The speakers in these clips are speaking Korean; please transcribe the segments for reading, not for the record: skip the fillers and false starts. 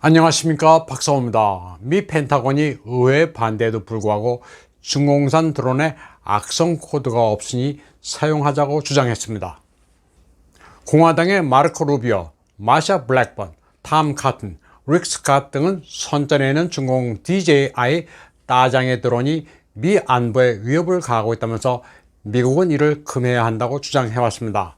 안녕하십니까, 박사호입니다. 미 펜타곤이 의회 반대에도 불구하고 중공산 드론에 악성 코드가 없으니 사용하자고 주장했습니다. 공화당의 마르코 루비오, 마샤 블랙번, 탐 카튼, 릭 스캇 등은 선전에는 중공 DJI 따장의 드론이 미 안보에 위협을 가하고 있다면서 미국은 이를 금해야 한다고 주장해왔습니다.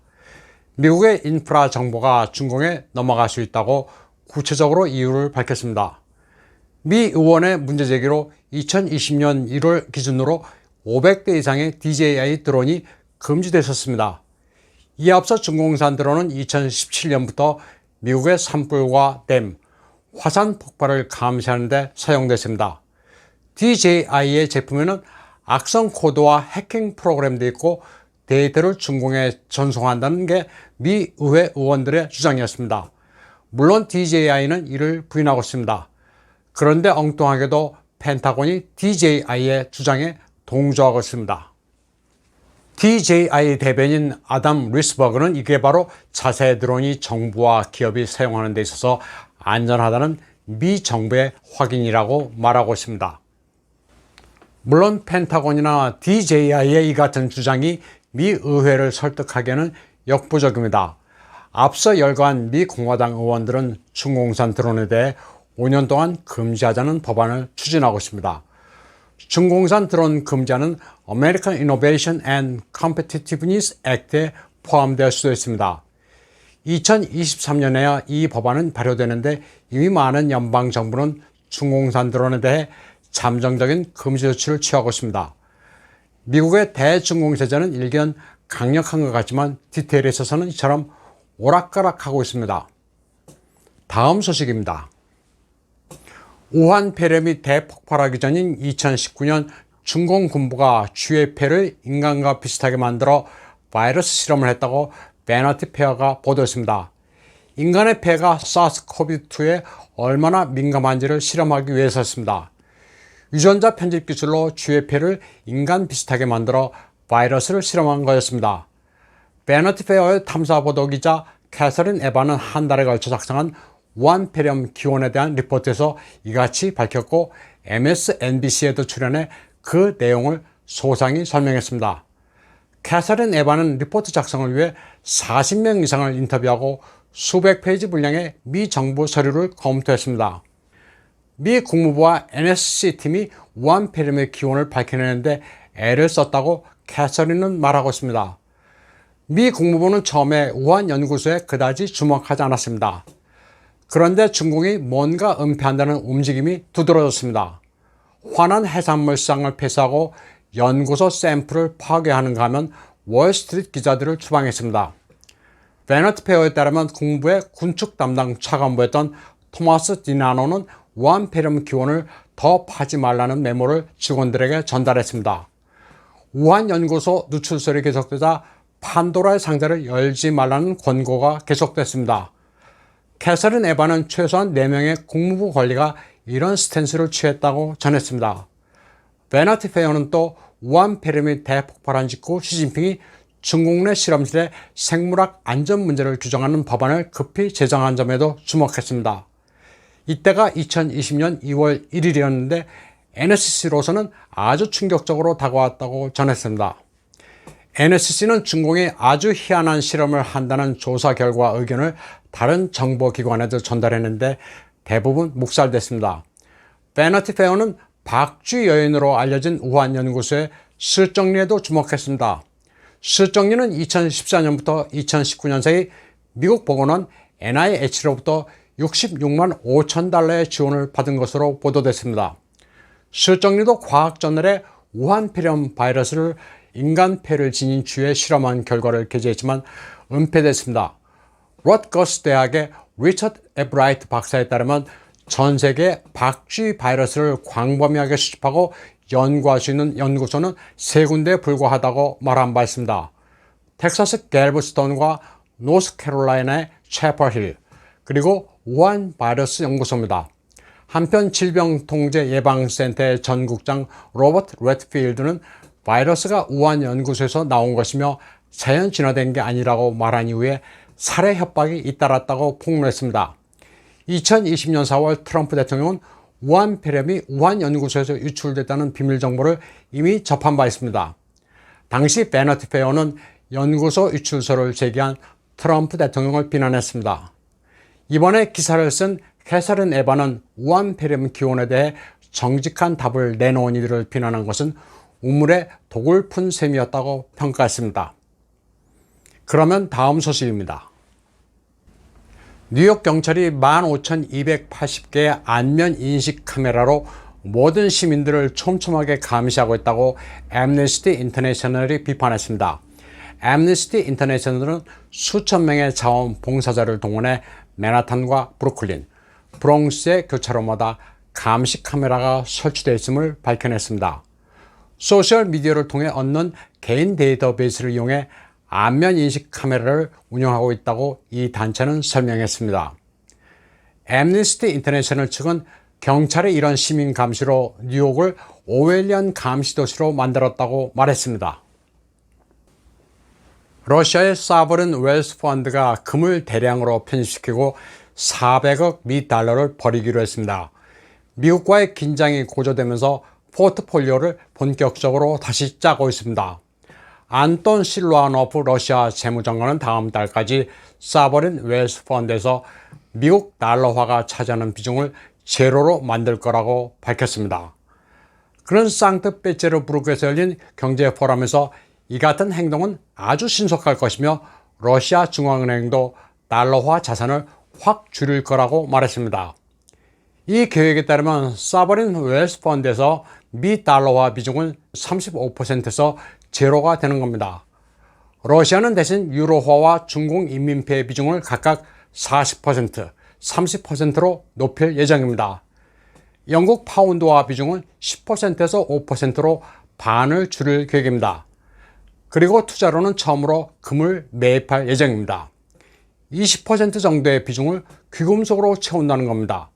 미국의 인프라 정보가 중공에 넘어갈 수 있다고 구체적으로 이유를 밝혔습니다. 미 의원의 문제 제기로 2020년 1월 기준으로 500대 이상의 DJI 드론이 금지됐었습니다. 이에 앞서 중공산 드론은 2017년부터 미국의 산불과 댐, 화산 폭발을 감시하는 데 사용됐습니다. DJI의 제품에는 악성 코드와 해킹 프로그램도 있고 데이터를 중공에 전송한다는 게 미 의회 의원들의 주장이었습니다. 물론 DJI는 이를 부인하고 있습니다. 그런데 엉뚱하게도 펜타곤이 DJI의 주장에 동조하고 있습니다. DJI 대변인 아담 리스버그는 이게 바로 자세 드론이 정부와 기업이 사용하는 데 있어서 안전하다는 미 정부의 확인이라고 말하고 있습니다. 물론 펜타곤이나 DJI의 이 같은 주장이 미 의회를 설득하기에는 역부족입니다. 앞서 열거한 미 공화당 의원들은 중공산 드론에 대해 5년 동안 금지하자는 법안을 추진하고 있습니다. 중공산 드론 금지안은 American Innovation and Competitiveness Act에 포함될 수도 있습니다. 2023년에야 이 법안은 발효되는데 이미 많은 연방정부는 중공산 드론에 대해 잠정적인 금지 조치를 취하고 있습니다. 미국의 대중공세제는 일견 강력한 것 같지만 디테일에 있어서는 이처럼 오락가락하고 있습니다. 다음 소식입니다. 우한 폐렴이 대폭발하기 전인 2019년 중공 군부가 쥐의 폐를 인간과 비슷하게 만들어 바이러스 실험을 했다고 베너티 페어가 보도했습니다. 인간의 폐가 사스코비2에 얼마나 민감한지를 실험하기 위해서였습니다. 유전자 편집 기술로 쥐의 폐를 인간 비슷하게 만들어 바이러스를 실험한 거였습니다. 베너티 페어의 탐사 보도 기자 캐서린 에바는 한 달에 걸쳐 작성한 우한 폐렴 기원에 대한 리포트에서 이같이 밝혔고 MSNBC에도 출연해 그 내용을 소상히 설명했습니다. 캐서린 에바는 리포트 작성을 위해 40명 이상을 인터뷰하고 수백 페이지 분량의 미 정부 서류를 검토했습니다. 미 국무부와 NSC 팀이 우한 폐렴의 기원을 밝혀내는데 애를 썼다고 캐서린은 말하고 있습니다. 미 국무부는 처음에 우한 연구소에 그다지 주목하지 않았습니다. 그런데 중공이 뭔가 은폐한다는 움직임이 두드러졌습니다. 화난 해산물상을 폐쇄하고 연구소 샘플을 파괴하는가 하면 월스트리트 기자들을 추방했습니다. 베너티 페어에 따르면 국무부의 군축 담당 차관보였던 토마스 디나노는 우한 폐렴 기원을 더 파지 말라는 메모를 직원들에게 전달했습니다. 우한 연구소 누출설이 계속되자 판도라의 상자를 열지 말라는 권고가 계속됐습니다. 캐서린 에바는 최소한 4명의 국무부 관리가 이런 스탠스를 취했다고 전했습니다. 베너티 페어는 또 우한 폐렴이 대폭발한 직후 시진핑이 중국 내 실험실의 생물학 안전 문제를 규정하는 법안을 급히 제정한 점에도 주목했습니다. 이때가 2020년 2월 1일이었는데 NSC로서는 아주 충격적으로 다가왔다고 전했습니다. NSC는 중공이 아주 희한한 실험을 한다는 조사 결과 의견을 다른 정보기관에도 전달했는데 대부분 묵살됐습니다. 베너티 페어는 박쥐 여인으로 알려진 우한 연구소의 실정리에도 주목했습니다. 실정리는 2014년부터 2019년 사이 미국 보건원 NIH로부터 66만 5천 달러의 지원을 받은 것으로 보도됐습니다. 실정리도 과학저널에 우한 폐렴 바이러스를 인간 폐를 지닌 쥐에 실험한 결과를 게재했지만 은폐됐습니다. 롯거스 대학의 리처드 에브라이트 박사에 따르면 전 세계 박쥐 바이러스를 광범위하게 수집하고 연구할 수 있는 연구소는 3군데에 불과하다고 말한 바 있습니다. 텍사스 갤브스톤과 노스캐롤라이나의 채퍼힐, 그리고 우한 바이러스 연구소입니다. 한편 질병통제예방센터의 전국장 로버트 레드필드는 바이러스가 우한 연구소에서 나온 것이며 자연 진화된 게 아니라고 말한 이후에 살해 협박이 잇따랐다고 폭로했습니다. 2020년 4월 트럼프 대통령은 우한 폐렴이 우한 연구소에서 유출됐다는 비밀 정보를 이미 접한 바 있습니다. 당시 베너티 페어는 연구소 유출서를 제기한 트럼프 대통령을 비난했습니다. 이번에 기사를 쓴 캐서린 에바는 우한 폐렴 기원에 대해 정직한 답을 내놓은 이들을 비난한 것은 우물에 독을 푼 셈이었다고 평가했습니다. 그러면 다음 소식입니다. 뉴욕 경찰이 15,280개의 안면 인식 카메라로 모든 시민들을 촘촘하게 감시하고 있다고 애므니스티 인터내셔널이 비판했습니다. 애므니스티 인터내셔널은 수천 명의 자원봉사자를 동원해 맨하탄과 브루클린, 브롱스의 교차로마다 감시 카메라가 설치되어 있음을 밝혀냈습니다. 소셜미디어를 통해 얻는 개인 데이터베이스를 이용해 안면인식 카메라를 운영하고 있다고 이 단체는 설명했습니다. 애므니스티 인터내셔널 측은 경찰의 이런 시민 감시로 뉴욕을 오웰리안 감시 도시로 만들었다고 말했습니다. 러시아의 사버린 웰스 펀드가 금을 대량으로 편입시키고 400억 미 달러를 버리기로 했습니다. 미국과의 긴장이 고조되면서 포트폴리오를 본격적으로 다시 짜고 있습니다. 안톤 실루아노프 러시아 재무장관은 다음 달까지 사버린 웰스 펀드에서 미국 달러화가 차지하는 비중을 제로로 만들 거라고 밝혔습니다. 그는 상트페테르부르크에서 열린 경제 포럼에서 이 같은 행동은 아주 신속할 것이며 러시아 중앙은행도 달러화 자산을 확 줄일 거라고 말했습니다. 이 계획에 따르면 사버린 웰스 펀드에서 미 달러화 비중은 35%에서 제로가 되는 겁니다. 러시아는 대신 유로화와 중공 인민폐 비중을 각각 40%, 30%로 높일 예정입니다. 영국 파운드화 비중은 10%에서 5%로 반을 줄일 계획입니다. 그리고 투자로는 처음으로 금을 매입할 예정입니다. 20% 정도의 비중을 귀금속으로 채운다는 겁니다.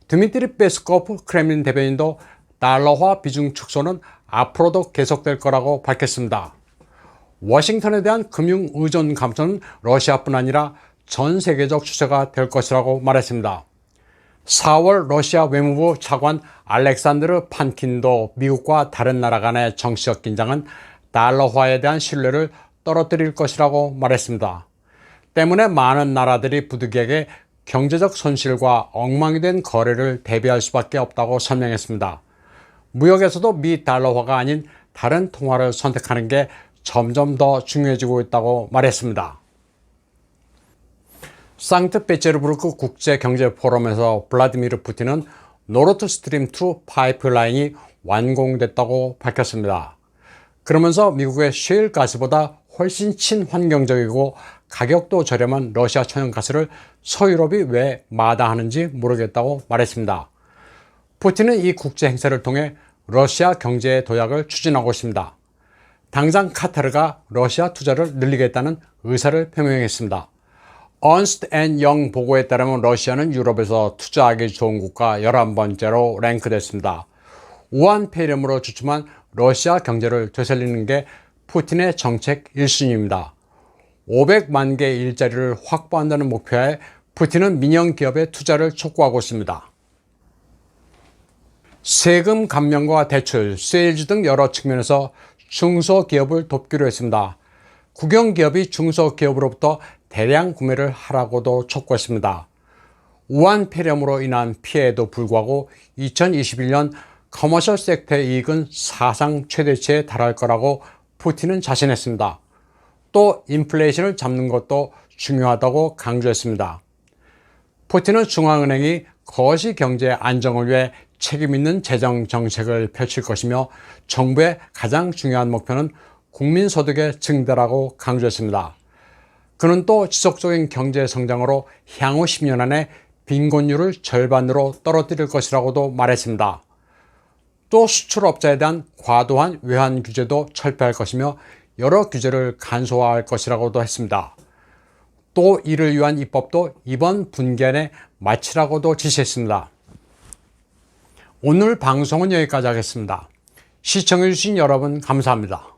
드미트리 페스코프 크렘린 대변인도 달러화 비중 축소는 앞으로도 계속될 거라고 밝혔습니다. 워싱턴에 대한 금융 의존 감소는 러시아뿐 아니라 전 세계적 추세가 될 것이라고 말했습니다. 4월 러시아 외무부 차관 알렉산드르 판킨도 미국과 다른 나라 간의 정치적 긴장은 달러화에 대한 신뢰를 떨어뜨릴 것이라고 말했습니다. 때문에 많은 나라들이 부득이하게 경제적 손실과 엉망이 된 거래를 대비할 수밖에 없다고 설명했습니다. 무역에서도 미 달러화가 아닌 다른 통화를 선택하는 게 점점 더 중요해지고 있다고 말했습니다. 상트페테르부르크 국제경제포럼에서 블라디미르 푸틴은 노르트 스트림 2 파이프라인이 완공됐다고 밝혔습니다. 그러면서 미국의 셰일 가스보다 훨씬 친환경적이고 가격도 저렴한 러시아 천연가스를 서유럽이 왜 마다하는지 모르겠다고 말했습니다. 푸틴은 이 국제 행사를 통해 러시아 경제 도약을 추진하고 있습니다. 당장 카타르가 러시아 투자를 늘리겠다는 의사를 표명했습니다. 언스트 앤 영 보고에 따르면 러시아는 유럽에서 투자하기 좋은 국가 11번째로 랭크됐습니다. 우한 폐렴으로 주춤한 러시아 경제를 되살리는 게 푸틴의 정책 1순위입니다. 500만 개 일자리를 확보한다는 목표에 푸틴은 민영 기업의 투자를 촉구하고 있습니다. 세금 감면과 대출, 세일즈 등 여러 측면에서 중소기업을 돕기로 했습니다. 국영기업이 중소기업으로부터 대량 구매를 하라고도 촉구했습니다. 우한 폐렴으로 인한 피해에도 불구하고 2021년 커머셜 섹터의 이익은 사상 최대치에 달할 거라고 푸틴은 자신했습니다. 또 인플레이션을 잡는 것도 중요하다고 강조했습니다. 푸틴은 중앙은행이 거시 경제 안정을 위해 책임 있는 재정 정책을 펼칠 것이며 정부의 가장 중요한 목표는 국민소득의 증대라고 강조했습니다. 그는 또 지속적인 경제 성장으로 향후 10년 안에 빈곤율을 절반으로 떨어뜨릴 것이라고도 말했습니다. 또 수출업자에 대한 과도한 외환 규제도 철폐할 것이며 여러 규제를 간소화할 것이라고도 했습니다. 또 이를 위한 입법도 이번 분기안에 마치라고도 지시했습니다. 오늘 방송은 여기까지 하겠습니다. 시청해주신 여러분 감사합니다.